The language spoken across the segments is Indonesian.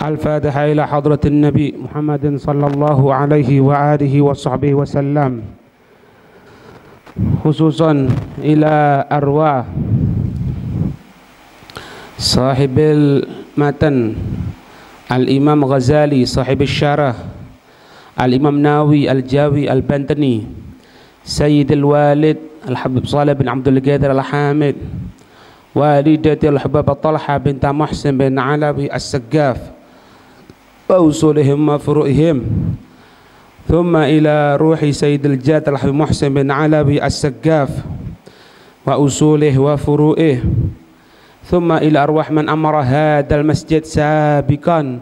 الفاتحة إلى حضرة النبي محمد صلى الله عليه وآله وصحبه وسلم، خصوصا إلى أرواح صاحب المتن الإمام غزالي صاحب الشرح، الإمام ناوي الجاوي البنتني، سيد الوالد الحبيب صالح بن عبد القادر الحامد، والدتي الحباب طلحة بنت محسن بن علوي السقاف وأصولهم وفروعهم، ثم إلى روح سيد الجاد الحبيب محسن بن علوي السقاف وأصوله وفروعه، ثم إلى أرواح من أمر هذا المسجد سابقا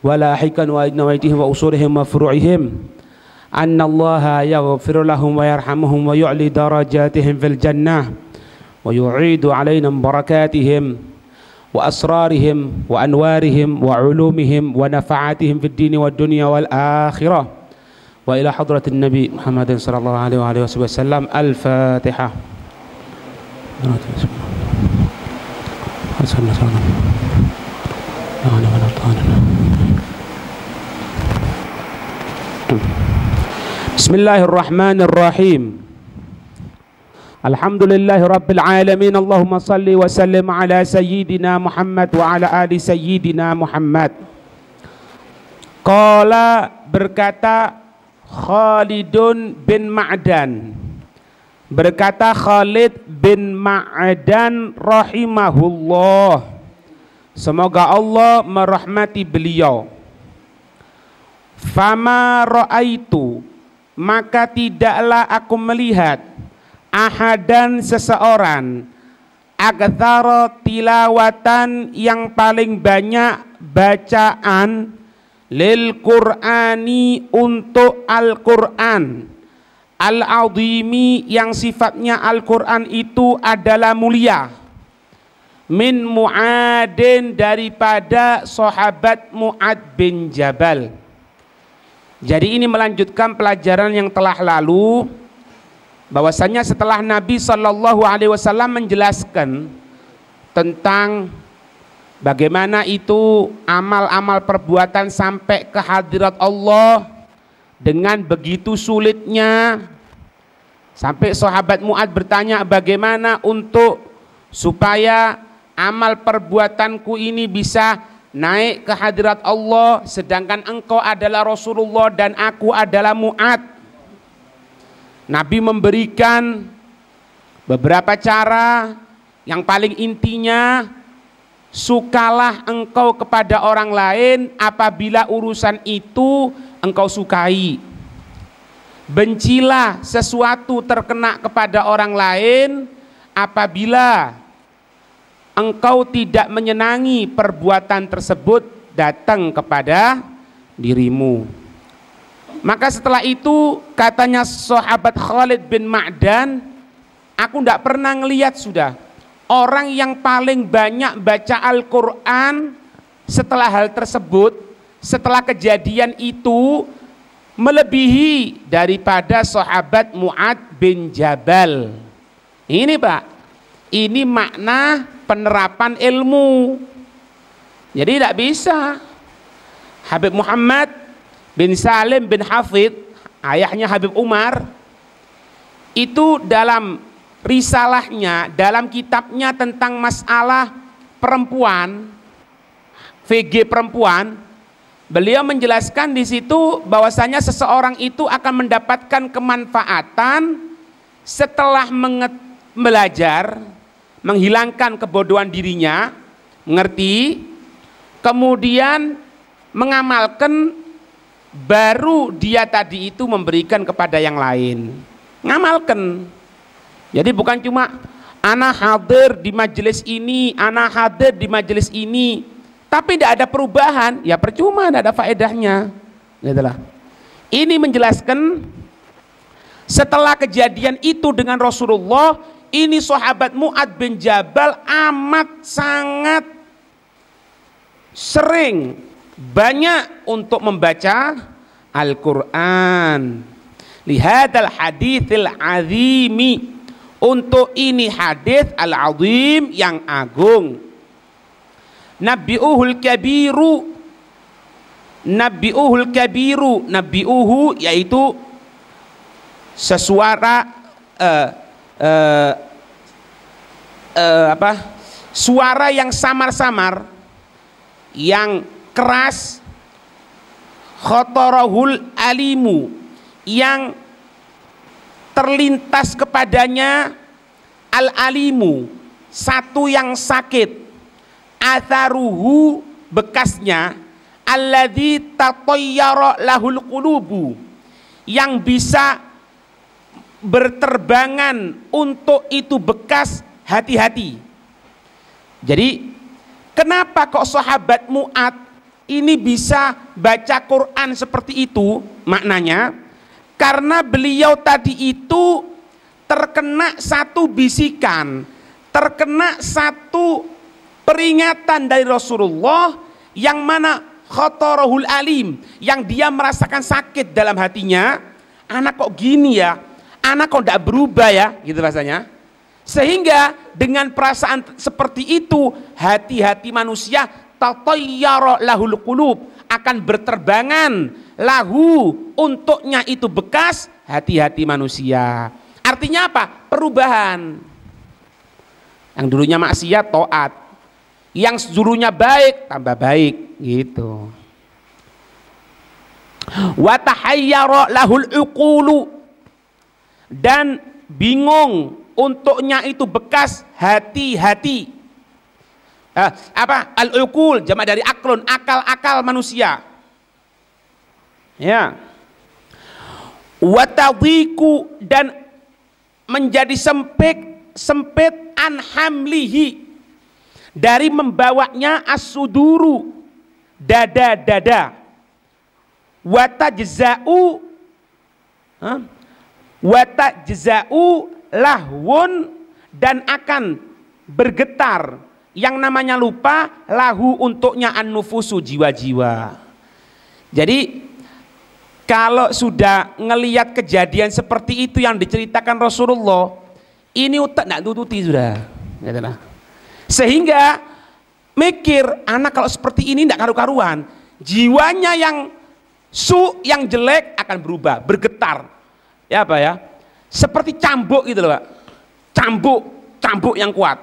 ولاحقا ونويتهم وأصولهم وفروعهم، أن الله يغفر لهم ويرحمهم ويعلي درجاتهم في الجنة ويعيد علينا بركاتهم وأسرارهم وأنوارهم وعلومهم ونفعاتهم في الدين والدنيا والآخرة، وإلى حضرة النبي محمد صلى الله عليه وآله وسلم. الفاتحة. بسم الله الرحمن الرحيم. الحمد لله رب العالمين. اللهم صل وسلم على سيدنا محمد وعلى آل سيدنا Muhammad. Qala, berkata Khalidun bin Ma'dan, berkata Khalid bin Ma'dan rahimahullah, semoga Allah merahmati beliau. Fama ra'aitu, maka tidaklah aku melihat ahadan seseorang aktsara tilawatan yang paling banyak bacaan lil Qur'ani untuk Al-Qur'an al-azimi yang sifatnya Al-Qur'an itu adalah mulia, min Mu'adin daripada sahabat Mu'ad bin Jabal. Jadi ini melanjutkan pelajaran yang telah lalu, bahwasanya setelah Nabi Shallallahu Alaihi Wasallam menjelaskan tentang bagaimana itu amal-amal perbuatan sampai ke hadirat Allah dengan begitu sulitnya, sampai sahabat Mu'ad bertanya, bagaimana untuk supaya amal perbuatanku ini bisa naik ke hadirat Allah, sedangkan engkau adalah Rasulullah dan aku adalah Mu'ad. Nabi memberikan beberapa cara, yang paling intinya, sukalah engkau kepada orang lain apabila urusan itu engkau sukai. Bencilah sesuatu terkena kepada orang lain apabila engkau tidak menyenangi perbuatan tersebut datang kepada dirimu. Maka setelah itu katanya sahabat Khalid bin Ma'dan, aku tidak pernah ngelihat sudah orang yang paling banyak baca Al-Quran setelah hal tersebut, setelah kejadian itu, melebihi daripada sahabat Mu'ad bin Jabal. Ini Pak, ini makna penerapan ilmu. Jadi tidak bisa Habib Muhammad bin Salim bin Hafid, ayahnya Habib Umar, itu dalam risalahnya, dalam kitabnya tentang masalah perempuan, VG perempuan, beliau menjelaskan di situ bahwasanya seseorang itu akan mendapatkan kemanfaatan setelah belajar, menghilangkan kebodohan dirinya, mengerti, kemudian mengamalkan, baru dia tadi itu memberikan kepada yang lain. Ngamalkan. Jadi bukan cuma ana hadir di majelis ini, ana hadir di majelis ini, tapi tidak ada perubahan, ya percuma, tidak ada faedahnya. Gitulah. Ini menjelaskan setelah kejadian itu dengan Rasulullah, ini sahabat Mu'ad bin Jabal amat sangat sering, banyak untuk membaca Al-Quran. Lihadal hadithil azimi, untuk ini hadis al-azim yang agung. Nabiuhul kabiru, Nabiuhul kabiru, nabiuhu yaitu sesuara suara yang samar-samar, yang keras, khotorahul alimu, yang terlintas kepadanya al-alimu, satu yang sakit, atharuhu, bekasnya, alladzi tatayyara lahul qulubu, yang bisa berterbangan untuk itu bekas hati-hati. Jadi kenapa kok sahabat Mu'ad ini bisa baca Quran seperti itu? Maknanya karena beliau tadi itu terkena satu bisikan, terkena satu peringatan dari Rasulullah yang mana khotorahul alim, yang dia merasakan sakit dalam hatinya. Anak kok gini ya, anak kok tidak berubah ya, gitu rasanya. Sehingga dengan perasaan seperti itu, hati-hati manusia tatayyara lahul qulub, akan berterbangan lahu, untuknya itu bekas hati-hati manusia. Artinya apa? Perubahan. Yang dulunya maksiat taat, yang dulunya baik tambah baik, gitu. Wa tahayyara lahul uqulu, dan bingung untuknya itu bekas hati-hati. Al-uqul jamak dari aklun, akal-akal manusia. Ya. Wa tadhiku, dan menjadi sempit an hamlihi, dari membawanya as-suduru, dada-dada. Wa tajza'u lahwun, dan akan bergetar yang namanya lupa, lahu, untuknya an-nufusu, jiwa-jiwa. Jadi kalau sudah ngelihat kejadian seperti itu yang diceritakan Rasulullah, ini utak tidak tututi sudah. Sehingga mikir, anak kalau seperti ini tidak karu-karuan, jiwanya yang yang jelek akan berubah, bergetar. Ya apa ya? Seperti cambuk gitu loh, Pak. Cambuk yang kuat.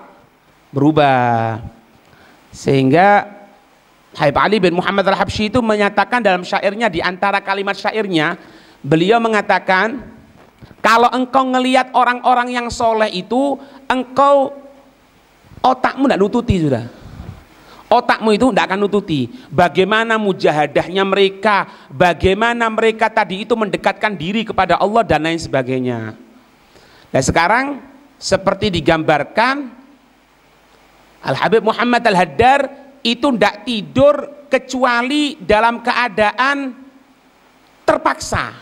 Berubah. Sehingga Habib Ali bin Muhammad al-Habsyi itu menyatakan dalam syairnya, di antara kalimat syairnya, beliau mengatakan, kalau engkau ngelihat orang-orang yang soleh itu, engkau otakmu tidak nututi sudah. Otakmu itu tidak akan nututi bagaimana mujahadahnya mereka, bagaimana mereka tadi itu mendekatkan diri kepada Allah dan lain sebagainya. Dan sekarang seperti digambarkan, Al-Habib Muhammad Al-Haddar itu tidak tidur kecuali dalam keadaan terpaksa.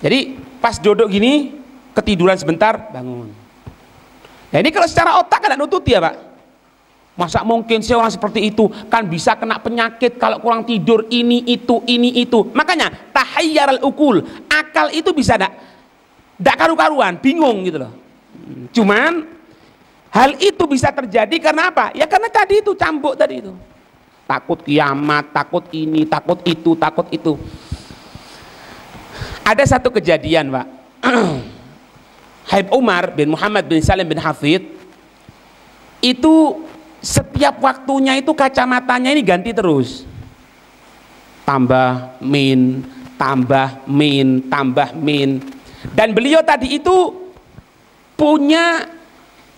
Jadi pas duduk gini, ketiduran sebentar, bangun. Nah ini kalau secara otak kan tidak nututi ya Pak. Masa mungkin sih orang seperti itu kan bisa kena penyakit kalau kurang tidur, ini itu. Makanya tahayyar al-ukul, akal itu bisa tidak karu-karuan, bingung gitu loh. Cuman hal itu bisa terjadi karena apa? Ya karena tadi itu cambuk tadi itu. Takut kiamat, takut ini, takut itu. Ada satu kejadian Pak. Habib Umar bin Muhammad bin Salim bin Hafid itu setiap waktunya itu kacamatanya ini ganti terus, tambah min, dan beliau tadi itu punya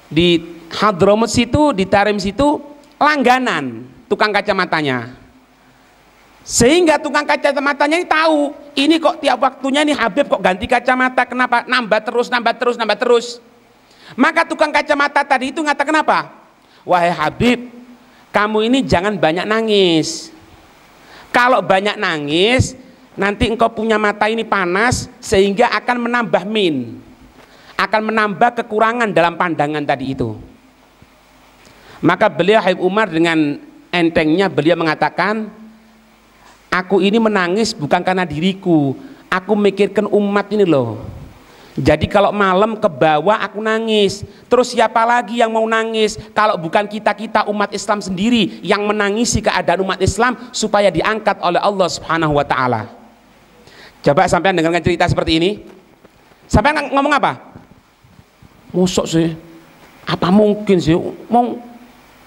di Hadramut situ, di Tarim situ langganan tukang kacamatanya, sehingga tukang kacamatanya ini tahu ini kok tiap waktunya ini Habib kok ganti kacamata, kenapa nambah terus. Maka tukang kacamata tadi itu ngatakan apa? Wahai Habib, kamu ini jangan banyak nangis. Kalau banyak nangis, nanti engkau punya mata ini panas sehingga akan menambah min, akan menambah kekurangan dalam pandangan tadi itu. Maka beliau Habib Umar dengan entengnya beliau mengatakan, aku ini menangis bukan karena diriku, aku mikirkan umat ini loh. Jadi kalau malam ke bawah aku nangis, terus siapa lagi yang mau nangis kalau bukan kita-kita umat Islam sendiri yang menangisi keadaan umat Islam supaya diangkat oleh Allah Subhanahu wa taala. Coba sampean dengarkan cerita seperti ini. Sampean ngomong apa? Mosok sih, apa mungkin sih mau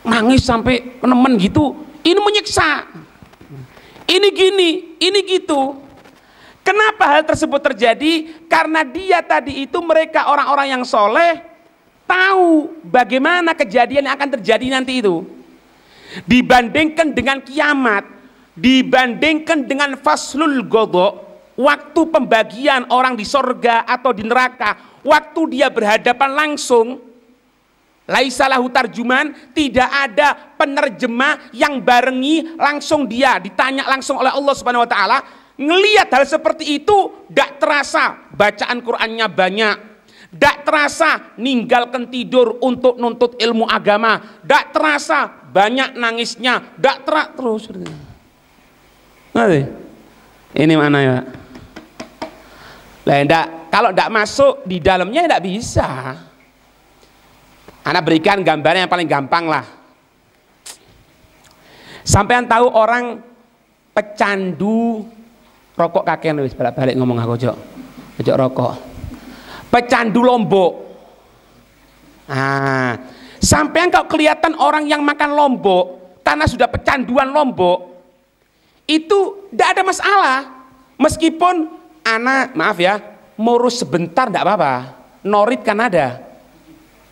nangis sampai nemen gitu? Ini menyiksa. Ini gini, ini gitu. Kenapa hal tersebut terjadi? Karena dia tadi itu, mereka orang-orang yang soleh tahu bagaimana kejadian yang akan terjadi nanti itu. Dibandingkan dengan kiamat, dibandingkan dengan faslul qadha, waktu pembagian orang di sorga atau di neraka, waktu dia berhadapan langsung, laisa lahu tarjuman, tidak ada penerjemah yang barengi langsung dia ditanya langsung oleh Allah Subhanahu wa taala. Ngelihat hal seperti itu, tidak terasa bacaan Qur'annya banyak, tidak terasa ninggalkan tidur untuk nuntut ilmu agama, tidak terasa banyak nangisnya, tidak terus. Ini mana ya? Kalau tidak masuk di dalamnya tidak bisa. Anak berikan gambarnya yang paling gampang lah. Sampean tahu orang pecandu rokok kakean, wis balik ngomong aku ojo rokok. Pecandu Lombok. Sampean kalau kelihatan orang yang makan Lombok karena sudah pecanduan Lombok, itu tidak ada masalah. Meskipun anak, maaf ya, murus sebentar tidak apa-apa. Norit kan ada.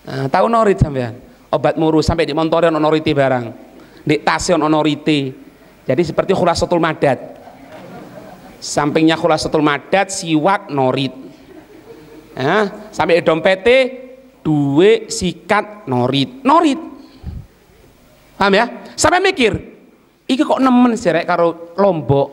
Tahu norit sampean? Obat murus sampai di montorin noriti barang. Di tasnya noriti. Jadi seperti khulasatul madad. Sampingnya khulasatul madad, siwak, norit. Sampai dompete duit, sikat, norit. Paham ya? Sampai mikir, iki kok nemen sih rek karo Lombok.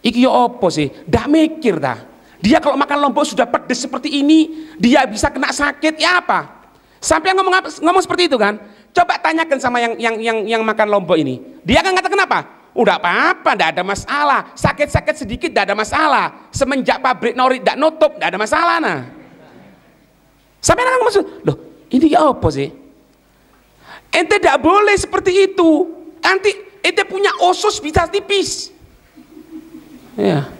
Iki yo opo sih? Ndak mikir dah. Dia kalau makan Lombok sudah pedes seperti ini, dia bisa kena sakit, ya apa? Sampai ngomong seperti itu kan? Coba tanyakan sama yang makan Lombok ini. Dia akan kata kenapa? Udah apa-apa, tidak ada masalah. Sakit-sakit sedikit tidak ada masalah. Semenjak pabrik norit tidak nutup, tidak ada masalah. Nah, sampai orang maksud, loh ini apa sih? Ente tidak boleh seperti itu. Nanti ente punya usus bisa tipis. Ya.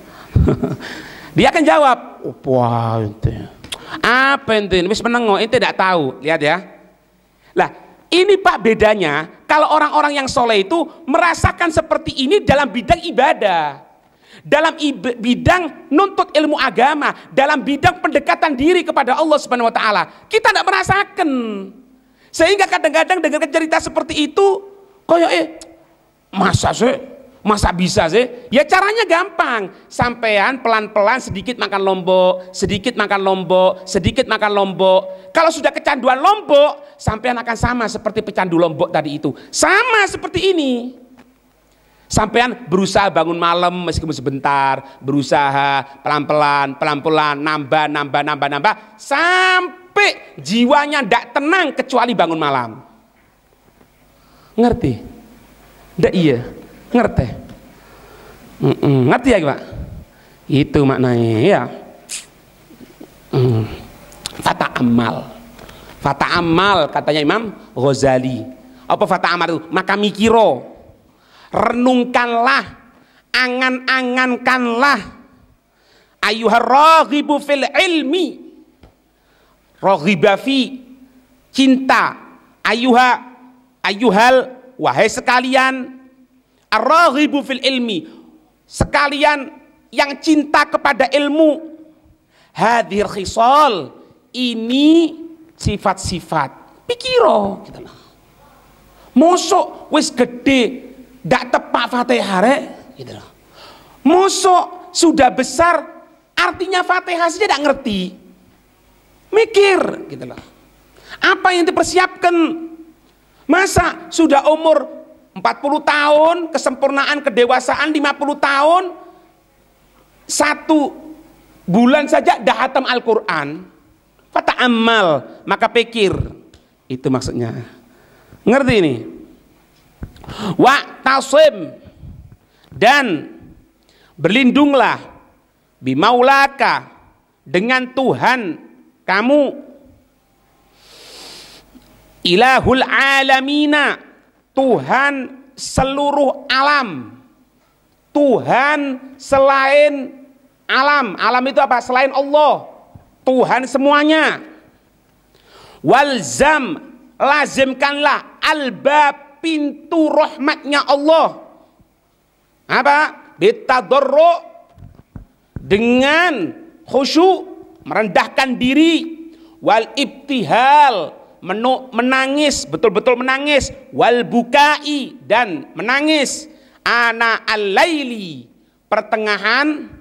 Dia akan jawab, wah ente, apa ente? Wis menengok, ente tidak tahu. Lihat ya. Lah, ini Pak bedanya, kalau orang-orang yang soleh itu merasakan seperti ini dalam bidang ibadah, dalam bidang nuntut ilmu agama, dalam bidang pendekatan diri kepada Allah Subhanahu wa taala. Kita tidak merasakan. Sehingga kadang-kadang dengar cerita seperti itu, koyo masa bisa sih? Ya caranya gampang. Sampean pelan-pelan sedikit makan Lombok, sedikit makan Lombok, sedikit makan Lombok. Kalau sudah kecanduan Lombok, sampean akan sama seperti pecandu Lombok tadi itu. Sama seperti ini. Sampean berusaha bangun malam meskipun sebentar, berusaha pelan-pelan, nambah, sampai jiwanya tidak tenang kecuali bangun malam. Ngerti? Ndak iya? Ngerti? Ngerti ya Pak? Itu maknanya ya. Fata amal katanya Imam Ghazali. Apa fata amal itu? Maka mikiro, renungkanlah, angan-angankanlah, ayyuhar raghibu fil ilmi, raghibafi, cinta, ayyuhal, wahai sekalian, ar-raghibu fil ilmi, sekalian yang cinta kepada ilmu, hadir khisal, ini sifat-sifat, pikiro gitu loh. Mosok wis gede ndak tepak Fatihah rek gitu loh. Mosok sudah besar artinya Fatihah saja tidak ngerti. Mikir gitu loh. Apa yang dipersiapkan? Masa sudah umur 40 tahun, kesempurnaan kedewasaan 50 tahun, 1 bulan saja dah hatam Al-Quran. Fata'ammal, maka pikir. Itu maksudnya. Ngerti ini? Wa'tasim, dan berlindunglah bimaulaka, dengan Tuhan kamu ilahul alamina, Tuhan seluruh alam, Tuhan selain alam. Alam itu apa? Selain Allah, Tuhan semuanya. Walzam, lazimkanlah albab, pintu rahmatnya Allah. Apa? Bitadarru, dengan khusyuk, merendahkan diri. Wal ibtihal, menangis, betul-betul menangis. Wal bukai, dan menangis. Ana al-laili, pertengahan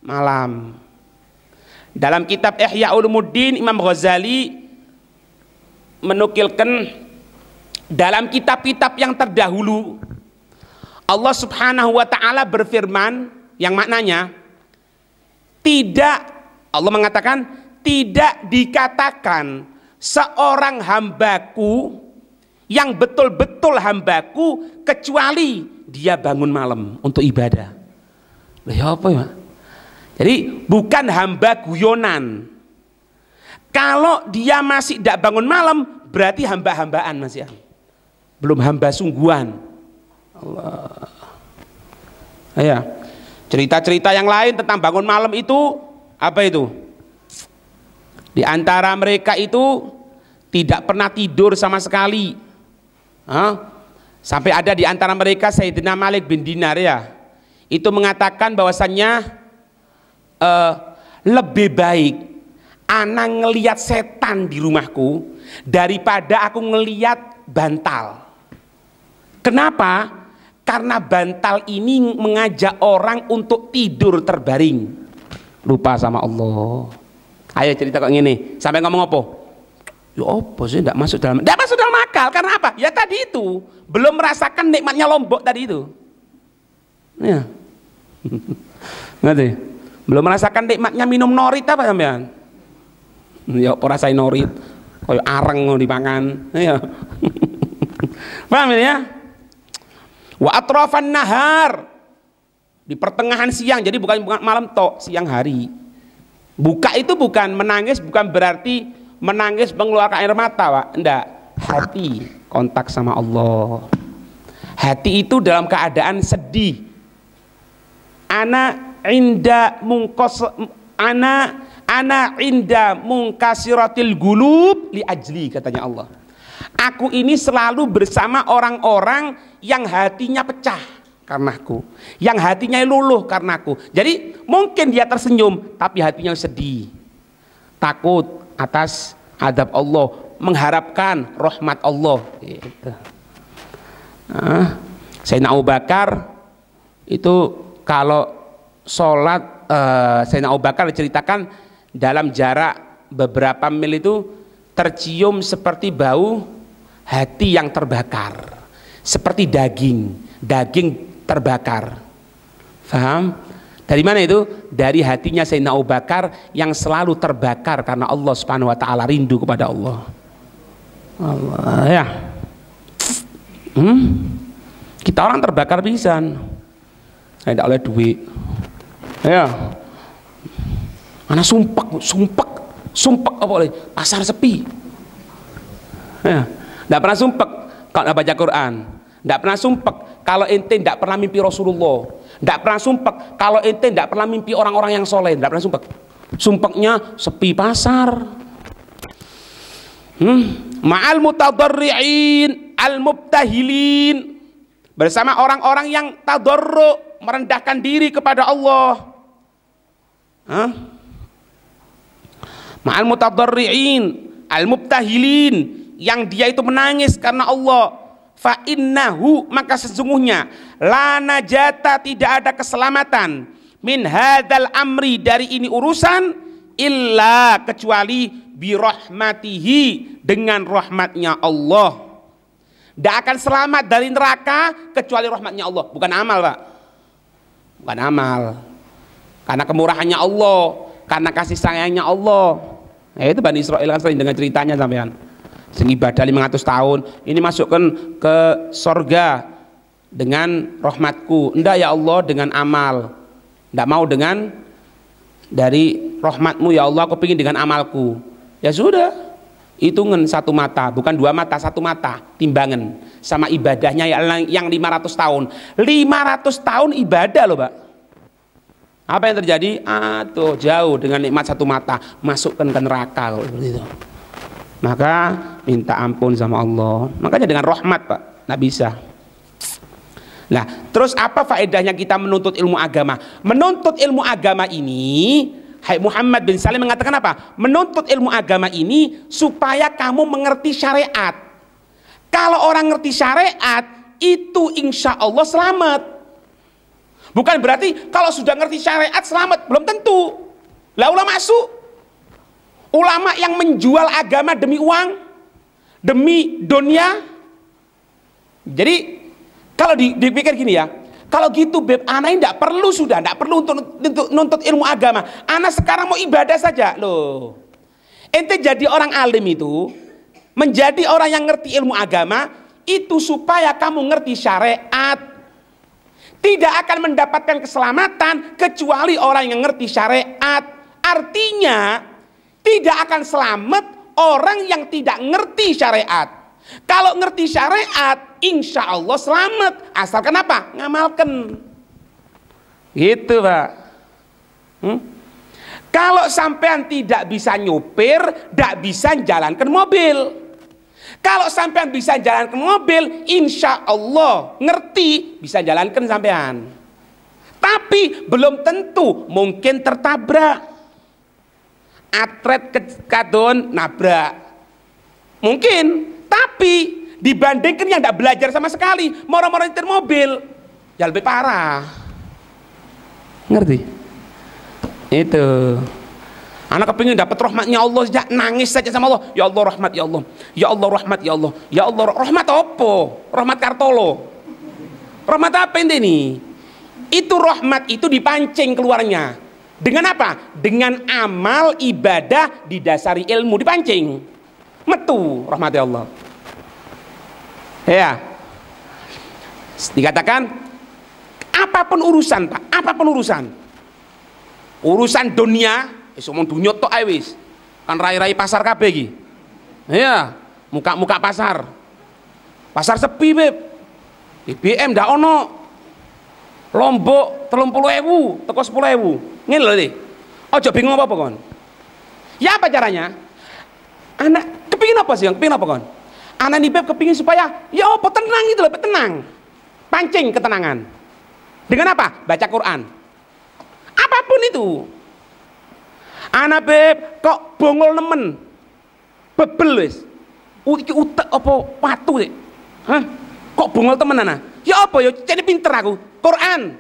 malam. Dalam kitab Ihya Ulumuddin, Imam Ghazali menukilkan dalam kitab-kitab yang terdahulu Allah Subhanahu wa ta'ala berfirman yang maknanya tidak, Allah mengatakan tidak dikatakan seorang hambaku yang betul-betul hambaku kecuali dia bangun malam untuk ibadah. Ya apa ya? Jadi bukan hamba guyonan. Kalau dia masih tidak bangun malam, berarti hamba-hambaan masih. Belum hamba sungguhan. Allah. Ya. Cerita-cerita yang lain tentang bangun malam itu apa itu? Di antara mereka itu tidak pernah tidur sama sekali. Sampai ada di antara mereka Sayyidina Malik bin Dinar ya. Itu mengatakan bahwasannya lebih baik anak ngelihat setan di rumahku daripada aku ngelihat bantal. Kenapa? Karena bantal ini mengajak orang untuk tidur terbaring, lupa sama Allah. Ayo cerita kok gini, sampai ngomong apa? Ya apa sih tidak masuk dalam akal. Karena apa? Ya tadi itu belum merasakan nikmatnya Lombok tadi itu. Ya. Ngerti? Belum merasakan nikmatnya minum norit apa sampean? Ya apa rasain norit? Kayak areng mau dipangan. Ya. Paham ya? Wa atrafan nahar, di pertengahan siang, jadi bukan malam tok, siang hari. Buka itu bukan menangis, bukan berarti menangis mengeluarkan air mata, Pak. Enggak, hati kontak sama Allah. Hati itu dalam keadaan sedih. Ana inda munkasiratil gulub li ajli, katanya Allah. Aku ini selalu bersama orang-orang yang hatinya pecah karenaku, yang hatinya luluh karenaku. Jadi mungkin dia tersenyum tapi hatinya sedih, takut atas adab Allah, mengharapkan rahmat Allah gitu. Sayyidina Abu Bakar itu kalau sholat, Sayyidina Abu Bakar diceritakan dalam jarak beberapa mil itu tercium seperti bau hati yang terbakar, seperti daging terbakar. Faham? Dari mana itu? Dari hatinya Sayyidina Abu Bakar yang selalu terbakar karena Allah Subhanahu wa ta'ala, rindu kepada Allah. Allah ya. Kita orang terbakar pisan. Saya tidak oleh duit. Ya. Anak sumpek apa boleh? Pasar sepi. Ya. Tidak pernah sumpek kalau tidak baca Quran. Tidak pernah sumpek kalau ente tidak pernah mimpi Rasulullah. Tidak pernah sumpek kalau ente tidak pernah mimpi orang-orang yang soleh. Tidak pernah sumpek. Sumpeknya sepi pasar. Ma'al mutadarri'in al-mubtahilin, bersama orang-orang yang tadarru, merendahkan diri kepada Allah. Ma'al mutadarri'in al-mubtahilin, yang dia itu menangis karena Allah. Fa innahu, maka sesungguhnya la najata, tidak ada keselamatan, min hadzal amri, dari ini urusan, illa, kecuali birahmatihi, dengan rahmatnya Allah. Tidak akan selamat dari neraka kecuali rahmatnya Allah. Bukan amal, Pak. Bukan amal. Karena kemurahannya Allah, karena kasih sayangnya Allah. Itu Bani Israil kan sering dengan ceritanya sampean. Sing ibadah 500 tahun, ini masukkan ke sorga dengan rahmatku. Enggak ya Allah, dengan amal. Enggak mau dengan dari rahmatmu ya Allah, aku ingin dengan amalku. Ya sudah, hitungan satu mata, bukan dua mata, satu mata, timbangan sama ibadahnya yang 500 tahun. 500 tahun ibadah loh, Pak. Apa yang terjadi? Tuh jauh dengan nikmat satu mata, masukkan ke neraka kalau seperti itu. Maka minta ampun sama Allah. Makanya dengan rahmat, Pak, nggak bisa. Nah, terus apa faedahnya kita menuntut ilmu agama? Menuntut ilmu agama ini, Hai Muhammad bin Salim mengatakan apa? Menuntut ilmu agama ini supaya kamu mengerti syariat. Kalau orang ngerti syariat, itu insya Allah selamat. Bukan berarti kalau sudah ngerti syariat selamat, belum tentu. Lah ulama masuk. Ulama yang menjual agama demi uang, demi dunia. Jadi kalau dipikir gini ya, kalau gitu Beb, ana ini tidak perlu untuk nuntut ilmu agama. Ana sekarang mau ibadah saja loh. Ente jadi orang alim itu, menjadi orang yang ngerti ilmu agama itu supaya kamu ngerti syariat. Tidak akan mendapatkan keselamatan kecuali orang yang ngerti syariat. Artinya tidak akan selamat orang yang tidak ngerti syariat. Kalau ngerti syariat, insya Allah selamat. Asalkan apa? Ngamalkan. Gitu, Pak. Kalau sampean tidak bisa nyupir, tidak bisa jalankan mobil. Kalau sampean bisa jalankan mobil, insya Allah ngerti bisa jalankan sampean. Tapi belum tentu, mungkin tertabrak. Atret kadon nabrak. Mungkin. Tapi dibandingkan yang tidak belajar sama sekali, moro-moro nyetir mobil, ya lebih parah. Ngerti? Itu. Anak kepingin dapat rahmatnya Allah, sejak nangis saja sama Allah. Ya Allah rahmat, ya Allah. Ya Allah rahmat, ya Allah. Ya Allah rahmat apa? Rahmat Kartolo. Rahmat apa ini? Itu rahmat itu dipancing keluarnya. Dengan apa? Dengan amal ibadah didasari ilmu, dipancing. Metu rahmatnya Allah. Ya. Dikatakan apapun urusan, Pak, apapun urusan. Urusan dunia, ngomong dunia tok ae wis. Kan rai-rai pasar kabeh iki. Ya, muka-muka pasar. Pasar sepi, Beb. BBM ndak ono. Lombok 30.000, teko 10.000. Ngene lho, Dik. Aja bingung apa-apa kon. Ya apa caranya? Anak kepingin apa sih? Kepingin apa kon? Anak nih Beb kepingin supaya ya apa tenang gitu loh, tenang. Pancing ketenangan. Dengan apa? Baca Quran. Apapun itu. Anak Beb kok bongol nemen. Bebel wis. Iki utek apa watu sih? Hah? Kok bongol temen anak? Ya apa ya? Jadi pinter aku. Quran.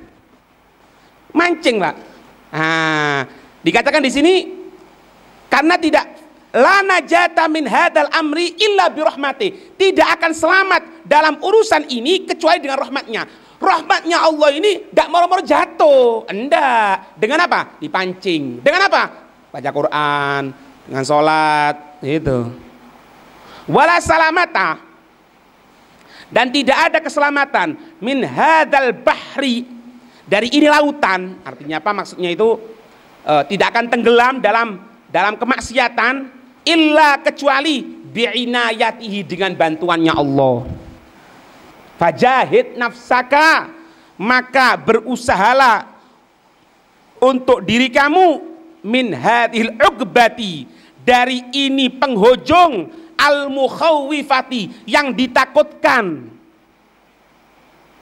Mancing, Pak. Dikatakan di sini karena tidak la najata min hadal amri illa birahmati. Tidak akan selamat dalam urusan ini kecuali dengan rahmatnya. Rahmatnya Allah ini tidak moro-moro jatuh. Enggak. Dengan apa? Dipancing. Dengan apa? Baca Quran, dengan sholat, itu. Wala salamata. Dan tidak ada keselamatan min hadal bahri, dari ini lautan. Artinya apa? Maksudnya itu tidak akan tenggelam dalam kemaksiatan illa kecuali bi'inayatihi, dengan bantuannya Allah. Fajahid nafsaka, maka berusahalah untuk diri kamu min hadhil uqbati, dari ini penghujung al-mukhawwifati, yang ditakutkan.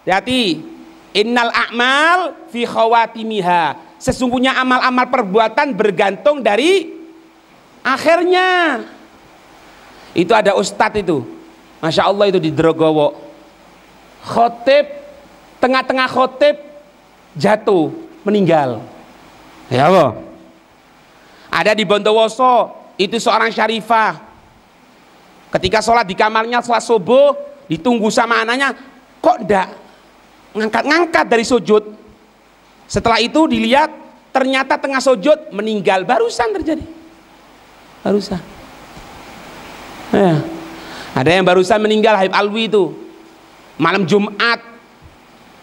Hati, innal a'mal fi khawatimiha, sesungguhnya amal-amal perbuatan bergantung dari akhirnya. Itu ada ustadz itu, Masya Allah, itu di Drogowo, khotib, tengah-tengah khotib jatuh, meninggal. Ya Allah. Ada di Bondowoso, itu seorang syarifah, ketika sholat di kamarnya sholat subuh, ditunggu sama anaknya, kok ndak ngangkat-ngangkat dari sujud. Setelah itu dilihat, ternyata tengah sujud meninggal, barusan terjadi. Barusan. Ada yang barusan meninggal, Habib Alwi itu. Malam Jumat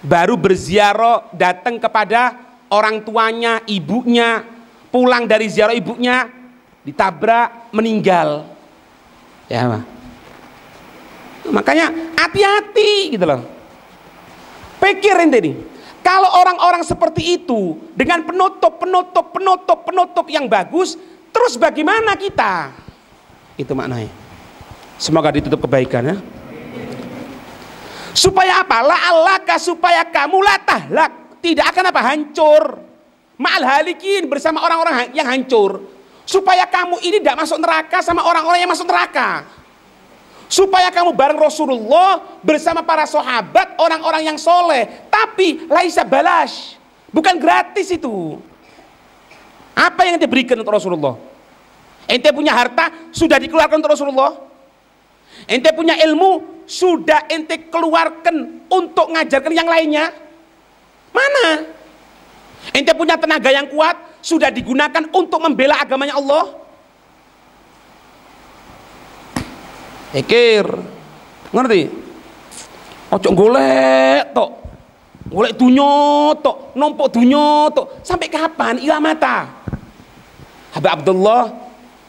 baru berziarah, datang kepada orang tuanya, ibunya, pulang dari ziarah ibunya, ditabrak, meninggal. Ya, Pak. Makanya hati-hati gitu loh. Pikir ente nih, kalau orang-orang seperti itu dengan penutup yang bagus, terus bagaimana kita? Itu maknanya. Semoga ditutup kebaikan ya. Supaya apa? La'allaka, supaya kamu la tahlak, tidak akan apa? Hancur. Ma'al halikin, bersama orang-orang yang hancur. Supaya kamu ini tidak masuk neraka sama orang-orang yang masuk neraka. Supaya kamu bareng Rasulullah bersama para sahabat, orang-orang yang soleh. Tapi laisa balash, bukan gratis itu. Apa yang ente berikan untuk Rasulullah? Ente punya harta sudah dikeluarkan untuk Rasulullah. Ente punya ilmu sudah ente keluarkan untuk ngajarkan yang lainnya. Mana? Ente punya tenaga yang kuat sudah digunakan untuk membela agamanya Allah. Pikir, ngerti? Ojo golek tok, golek dunyo tok, nompok dunyo tok. Sampai kapan? Ila mata. Habib Abdullah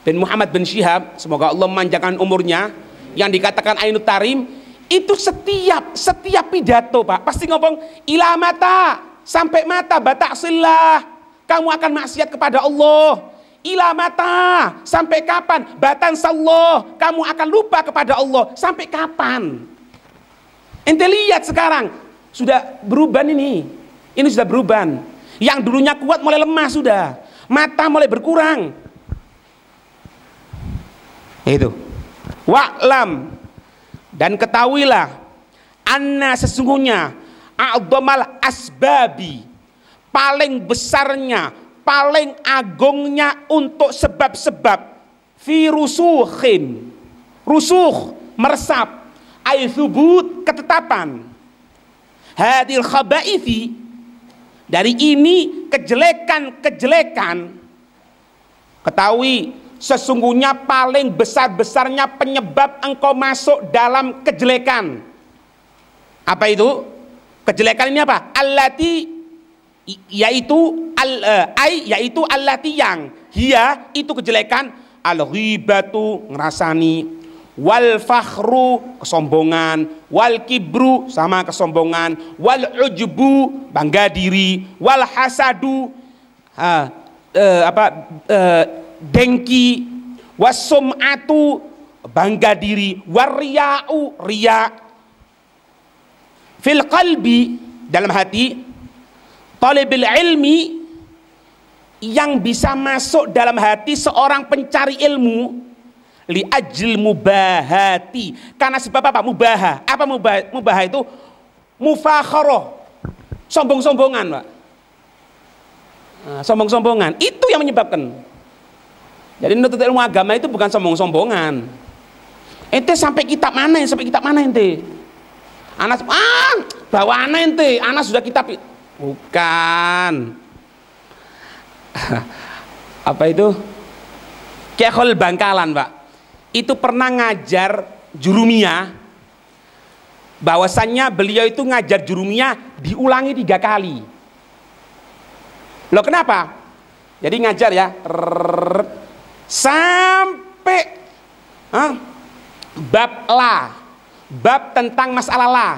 bin Muhammad bin Syihab, semoga Allah memanjangkan umurnya, yang dikatakan Ainut Tarim, itu setiap pidato Pak pasti ngomong ila mata, sampai mata bataksillah, kamu akan maksiat kepada Allah. Ila mata, sampai kapan? Batan sallah, kamu akan lupa kepada Allah. Sampai kapan? Ente lihat sekarang sudah berubah ini sudah berubah. Yang dulunya kuat mulai lemah sudah, mata mulai berkurang. Itu. Wa'lam, dan ketahuilah anna, sesungguhnya a'dhamal asbabi, paling besarnya, paling agungnya untuk sebab-sebab fi rusukhin, rusuh meresap, ay thubut ketetapan, hadil khabaithi, dari ini kejelekan-kejelekan. Ketahui sesungguhnya paling besar-besarnya penyebab engkau masuk dalam kejelekan. Apa itu? Kejelekan ini apa? Allati, yaitu yaitu allati, yang hiya itu kejelekan, al ghibatu ngerasani, wal fakhru kesombongan, wal kibru sama kesombongan, wal ujbu bangga diri, wal hasadu dengki, wasum'atu bangga diri, warriya'u riya, fil qalbi dalam hati, talibil ilmi yang bisa masuk dalam hati seorang pencari ilmu, li ajil mubahati, karena sebab apa? Mubahah. Apa mubahah itu? Mufakharah, sombong-sombongan Pak. Nah, sombong-sombongan itu yang menyebabkan. Jadi menuntut ilmu agama itu bukan sombong-sombongan. Ente sampai kitab mana? Sampai kitab mana ente? Anas bawa ente, Anas sudah kitab. Bukan. Apa itu? Kekol Bangkalan Pak, itu pernah ngajar jurumiyah, bahwasannya beliau itu ngajar jurumiyah diulangi 3 kali. Loh kenapa? Jadi ngajar ya sampai bab la, bab tentang masalah la,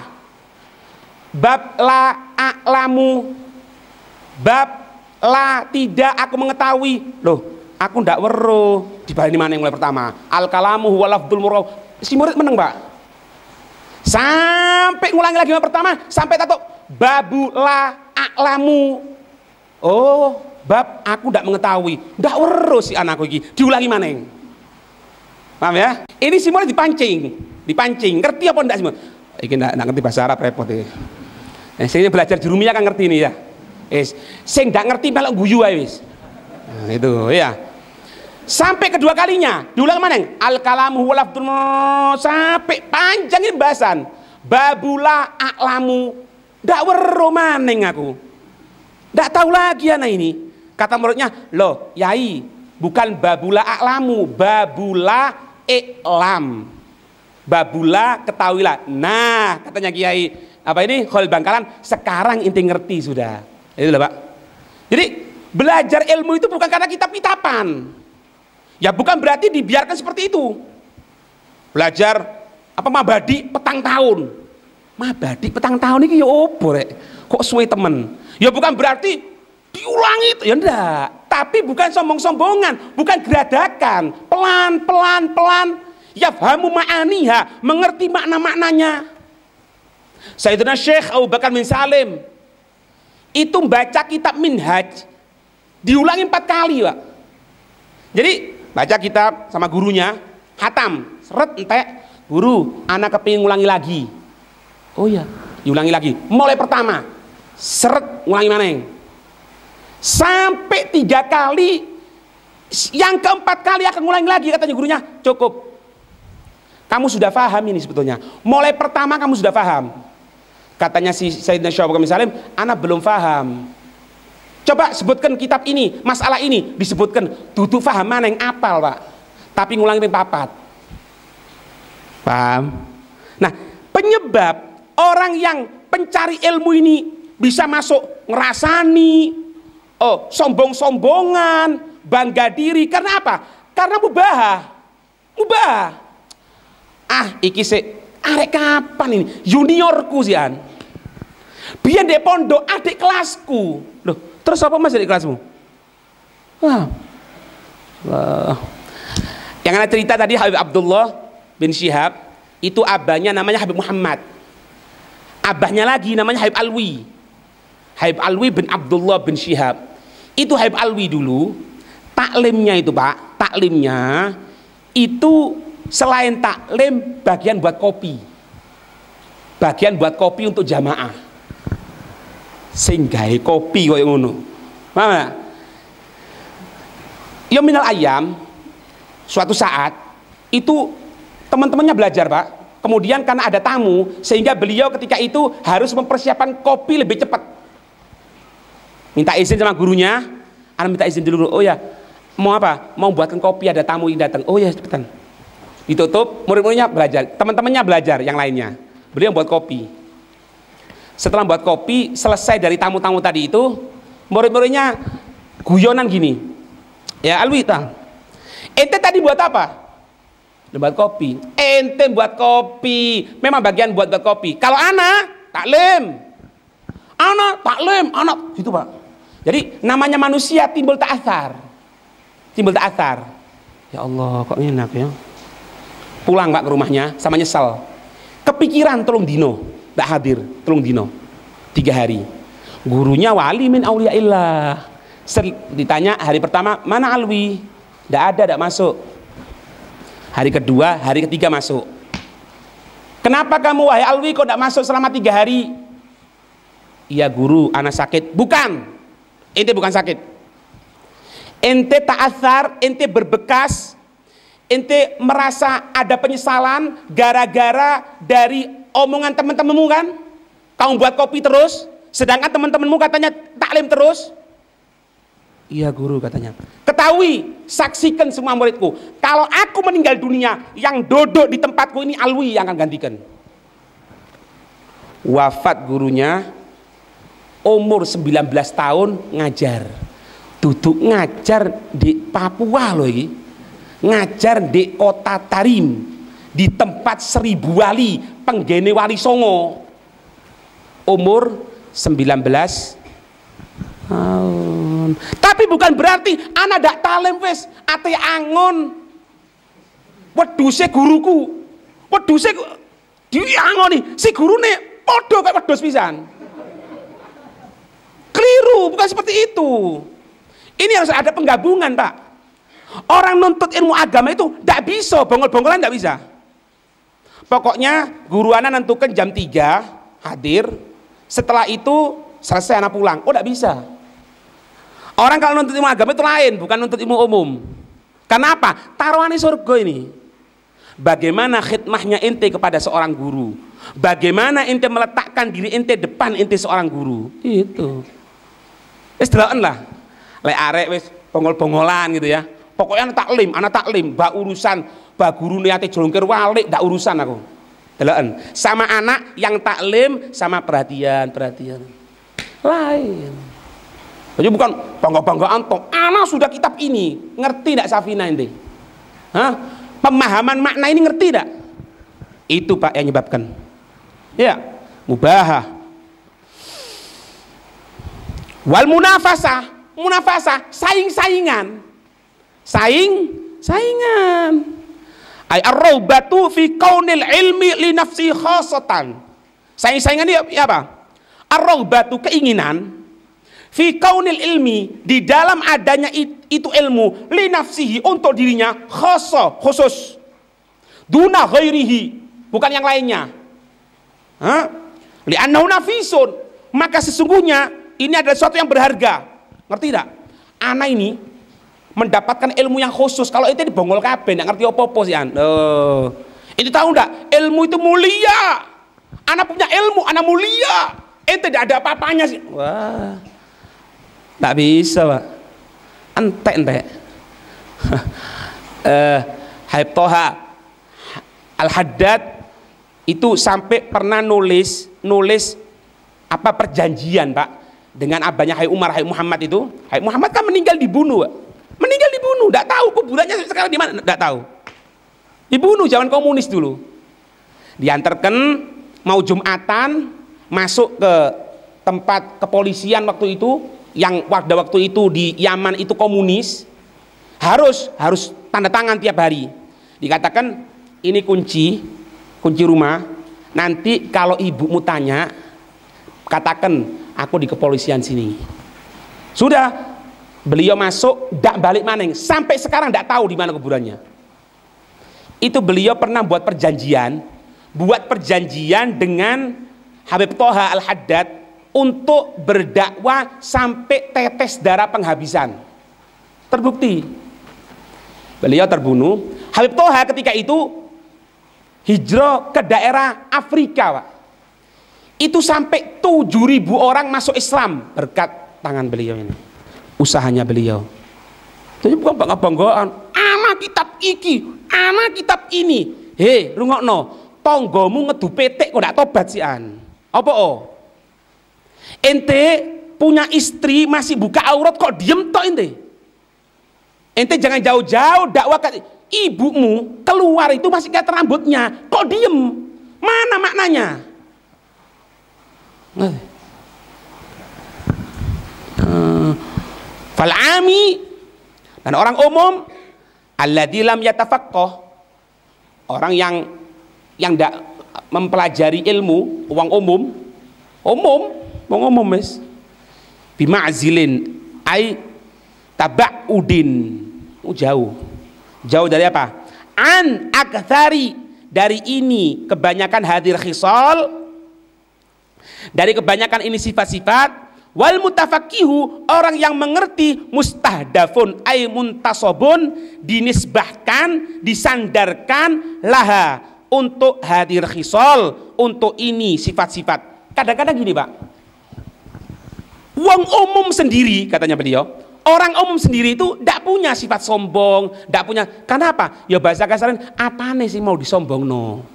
bab la a'lamu, bab la tidak aku mengetahui. Loh, aku ndak weruh. Dibalik mana yang mulai pertama? Al kalamu huwa lafdzul murad. Si murid meneng, Pak. Sampai ngulangi lagi yang pertama, sampai tato babu la a'lamu. Oh, bab aku ndak mengetahui. Ndak weruh si anakku iki. Diulangi maneng. Paham ya? Ini si murid dipancing. Ngerti apa ndak sih? Iki ndak ngerti bahasa Arab, repot iki. Saya belajar jurumiyah kan ngerti ini ya. Sing ndak ngerti melok guyu ae wis. Nah, itu ya. Sampai kedua kalinya diulang maneng. Al kalamu huwa lafdzul, sampai panjang ini bahasan. Babula a'lamu. Ndak weruh maneng aku. Ndak tahu lagi anak ini. Kata muridnya, "Loh, Yai, bukan babula a'lamu, babula i'lam. Babula ketahuilah." Nah, katanya Kiai apa ini Khalil Bangkalan, sekarang inti ngerti sudah. Itu lah Pak. Jadi belajar ilmu itu bukan karena kitab-kitaban. Ya bukan berarti dibiarkan seperti itu. Belajar mabadi petang tahun. Mabadi petang tahun ini ya opo rek? Kok suwe temen? Ya bukan berarti diulangi itu, ya enggak. Tapi bukan sombong-sombongan, bukan geradakan, pelan. Yafhamu ma'aniha, mengerti makna-maknanya. Sayyidina Syekh Abu Bakar bin Salim itu baca kitab Minhaj diulangi 4 kali, Pak. Jadi baca kitab sama gurunya, hatam, seret entek, guru, anak kepingin ngulangi lagi. Oh iya, diulangi lagi. Mulai pertama, seret ngulangi maneng. Sampai 3 kali, yang keempat kali akan ngulangi lagi, katanya gurunya. Cukup. Kamu sudah paham ini sebetulnya. Mulai pertama kamu sudah paham. Katanya si Sayyidina Syekh Abu Bakar bin Salim, anak belum paham. Coba sebutkan kitab ini, masalah ini disebutkan. Dudu paham mana yang apal, Pak. Tapi ngulangi papat. Paham? Nah, penyebab orang yang pencari ilmu ini bisa masuk ngerasani, sombong-sombongan, bangga diri. Karena apa? Karena mubah. Iki arek kapan ini? Juniorku sih an. Biar dek pondok adik kelasku. Loh, terus apa Mas adik kelasmu? Wah. Yang ana cerita tadi Habib Abdullah bin Syihab, itu abahnya namanya Habib Muhammad. Abahnya lagi namanya Habib Alwi. Habib Alwi bin Abdullah bin Syihab. Itu Habib Alwi dulu, taklimnya itu Pak, taklimnya itu selain taklim bagian buat kopi. Bagian buat kopi untuk jamaah. Sing gawe kopi koyo ngono. Paham? Ya minal ayam, suatu saat itu teman-temannya belajar, Pak. Kemudian karena ada tamu, sehingga beliau ketika itu harus mempersiapkan kopi lebih cepat. Minta izin sama gurunya, anak minta izin dulu. Oh ya, mau apa? Mau buatkan kopi, ada tamu yang datang. Oh ya, cepetan. Ditutup, murid-muridnya belajar, teman-temannya belajar yang lainnya. Beliau buat kopi. Setelah buat kopi, selesai dari tamu-tamu tadi itu, murid-muridnya guyonan gini. Ya Alwi, ente tadi buat apa? Buat kopi. Ente buat kopi. Memang bagian buat kopi. Kalau anak taklim. Anak gitu, Pak. Jadi namanya manusia timbul ta'athar. Ya Allah, kok enak ya. Pulang Pak ke rumahnya sama nyesel. Kepikiran telung dino, tak hadir, telung dino. 3 hari. Gurunya wali min auliyaillah. Ditanya hari pertama, mana Alwi? Tidak ada, tidak masuk. Hari kedua, hari ketiga masuk. Kenapa kamu wahai Alwi kok tidak masuk selama 3 hari? Iya guru, anak sakit. Bukan, ente bukan sakit. Ente ta'athar, ente berbekas, ente merasa ada penyesalan gara-gara dari omongan teman-temanmu kan? Kamu buat kopi terus, sedangkan teman-temanmu katanya taklim terus. Iya guru katanya. Ketahui, saksikan semua muridku. Kalau aku meninggal dunia, yang duduk di tempatku ini Alwi yang akan gantikan. Wafat gurunya, umur 19 tahun ngajar. Duduk ngajar di Papua loh ini. Ngajar di kota Tarim, di tempat 1000 wali, penggene wali songo. Umur 19 tahun. Tapi bukan berarti anak dak talim wis ate angon. Wedhuse guruku. Wedhuse diangoni, si gurune padha kaya wedhus pisan. Keliru, bukan seperti itu. Ini harus ada penggabungan, Pak. Orang nuntut ilmu agama itu tidak bisa, bongol-bongolan tidak bisa. Pokoknya guru anak nentukan jam 3 hadir, setelah itu selesai anak pulang. Oh tidak bisa. Orang kalau nuntut ilmu agama itu lain, bukan nuntut ilmu umum. Karena apa? Taruhannya surga ini. Bagaimana khidmahnya ente kepada seorang guru? Bagaimana ente meletakkan diri ente depan ente seorang guru? Itu. Wis deloken lah. Lek arek wis bongol-bongolan gitu ya. Pokoknya anak taklim, bak urusan, bak guru niate jongkir walik, ndak urusan aku. Deloken. Sama anak yang taklim sama perhatian. Lain. Jadi bukan bangga-banggaan toh. Anak sudah kitab ini, ngerti ndak Safina ente? Hah? Pemahaman makna ini ngerti tidak? Itu Pak yang menyebabkan. Ya, mubahah. Wal munafasah, saingan. Saingan. Ay ar-raubatu fi kaunil ilmi li nafsi khasatan. Saingan ini apa? Ar-raubatu, keinginan, fi kaunil ilmi, di dalam adanya itu ilmu, li nafsihi, untuk dirinya, khusus, duna ghairihi, bukan yang lainnya. Li annahu nafisun, maka sesungguhnya ini adalah sesuatu yang berharga. Ngerti tidak? Ana ini mendapatkan ilmu yang khusus. Kalau itu dibongol kabeh, nggak ngerti apa-apa sih an. Itu tahu enggak? Ilmu itu mulia. Ana punya ilmu, ana mulia. Tidak ada apa-apanya sih. Wah, tak bisa Pak. Entek. Habib Toha Al-Haddad itu sampai pernah nulis apa perjanjian Pak dengan abahnya Habib Umar, Habib Muhammad itu. Habib Muhammad kan meninggal dibunuh Pak. Tidak tahu kuburannya sekarang di mana, tidak tahu. Dibunuh zaman komunis dulu. Diantarkan mau Jumatan, masuk ke tempat kepolisian waktu itu, yang pada waktu itu di Yaman itu komunis, harus tanda tangan tiap hari. Dikatakan ini kunci rumah, nanti kalau ibumu tanya, katakan aku di kepolisian sini. Sudah, beliau masuk, tidak balik maneng, sampai sekarang tidak tahu di mana kuburannya. Itu beliau pernah buat perjanjian dengan Habib Toha Al-Haddad untuk berdakwah sampai tetes darah penghabisan. Terbukti. Beliau terbunuh. Habib Toha ketika itu hijrah ke daerah Afrika Pak. Itu sampai 7.000 orang masuk Islam berkat tangan beliau ini. Usahanya beliau. Jadi bukan bangga-banggaan. Anak kitab iki, anak kitab ini. Hei, rungokno, tonggomu ngedu petek kok ndak tobat sih an. Apa ente punya istri masih buka aurat kok diem tok ente jangan jauh-jauh dakwah ke ibumu, keluar itu masih kayak rambutnya kok diem, mana maknanya? Fal'ami, dan orang umum alladzi lam yatafaqqah, orang yang tidak mempelajari ilmu, uang umum mes bima'zilin ai taba'udin, jauh dari apa? An aktsari, dari ini kebanyakan hadir khisal, dari kebanyakan ini sifat-sifat. Wal mutafakihu, orang yang mengerti, mustahdafun ay muntasobun, dinisbahkan, disandarkan laha, untuk hadir khisal, untuk ini sifat-sifat. Kadang-kadang gini Pak, wong umum sendiri, katanya beliau, orang umum sendiri itu tidak punya sifat sombong, tidak punya. Kenapa? Ya bahasa kasaran, apa nih sih mau disombong no?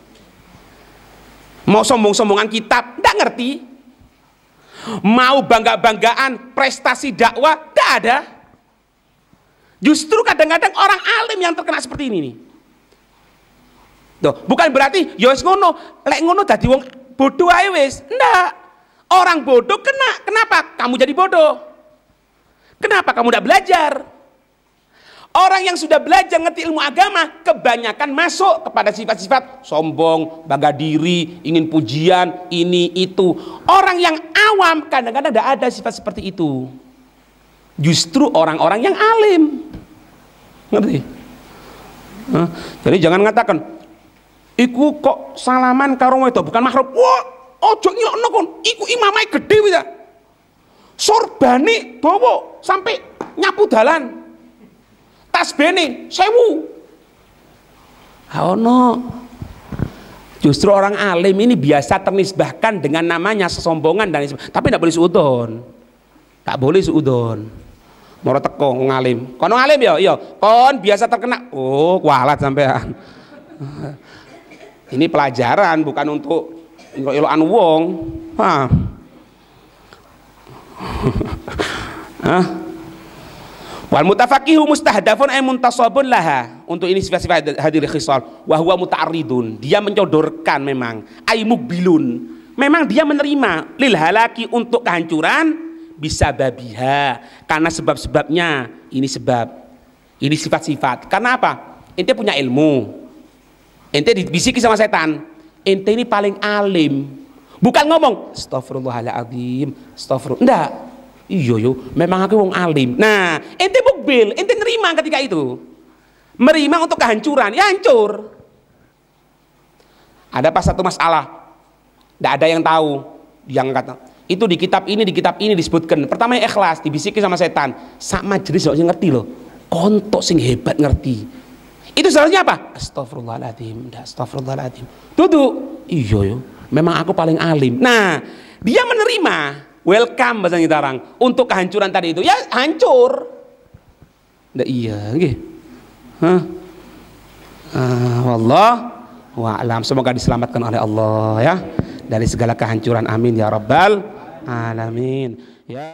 Mau sombong-sombongan kitab, tidak ngerti. Mau bangga-banggaan prestasi dakwah, tidak ada. Justru kadang-kadang orang alim yang terkena seperti ini nih. Tuh, bukan berarti ya wis ngono, lek ngono dadi wong bodoh ae wis. Ndak. Orang bodoh kena. Kenapa? Kamu jadi bodoh. Kenapa kamu tidak belajar? Orang yang sudah belajar ngerti ilmu agama kebanyakan masuk kepada sifat-sifat sombong, bangga diri, ingin pujian, ini itu. Orang yang awam kadang-kadang tidak ada sifat seperti itu. Justru orang-orang yang alim. Ngerti? Jadi jangan mengatakan iku kok salaman karo wedok bukan mahram. Wah, ojo ngilokno kon. Iku imamai gede wis. Sorbane dawa sampai nyapu dalan. Tasbene 1000. Ono. Justru orang alim ini biasa ternisbahkan dengan namanya sesombongan dan tapi tidak boleh suudon. Tak boleh suudon. Moro teko ngalim. Kono ngalim ya, iya. Kon biasa terkena. Oh, kualat sampean. Ini pelajaran bukan untuk ilokan wong. Wal mutafaqihu mustahdafun ay muntasabun laha. Untuk ini sifat-sifat hadir khisal. Wa huwa muta'arridun. Dia mencodorkan memang. Ay mukbilun. Memang dia menerima lil halaki untuk kehancuran bisa babiha. Karena sebab-sebabnya. Ini sebab. Ini sifat-sifat. Karena apa? Ente punya ilmu. Ente dibisiki sama setan. Ente ini paling alim. Bukan ngomong astagfirullahaladzim. Astagfirullah. Enggak. Iya yo, memang aku wong alim. Nah, ente mukbil, ente nerima ketika itu. Menerima untuk kehancuran, ya hancur. Ada pas satu masalah, tidak ada yang tahu. Yang kata itu di kitab ini disebutkan. Pertama yang ikhlas, dibisiki sama setan. Sak majelis kok sing ngerti loh. Kontok sing hebat ngerti. Itu seharusnya apa? Astagfirullahaladzim, astagfirullahaladzim. Duduk. Iya yo, memang aku paling alim. Nah, dia menerima. Welcome bahasa Gitarang untuk kehancuran tadi itu, ya hancur. Nggak iya, nggih. Wallah wa'lam. Semoga diselamatkan oleh Allah ya dari segala kehancuran. Amin ya rabbal alamin. Ya.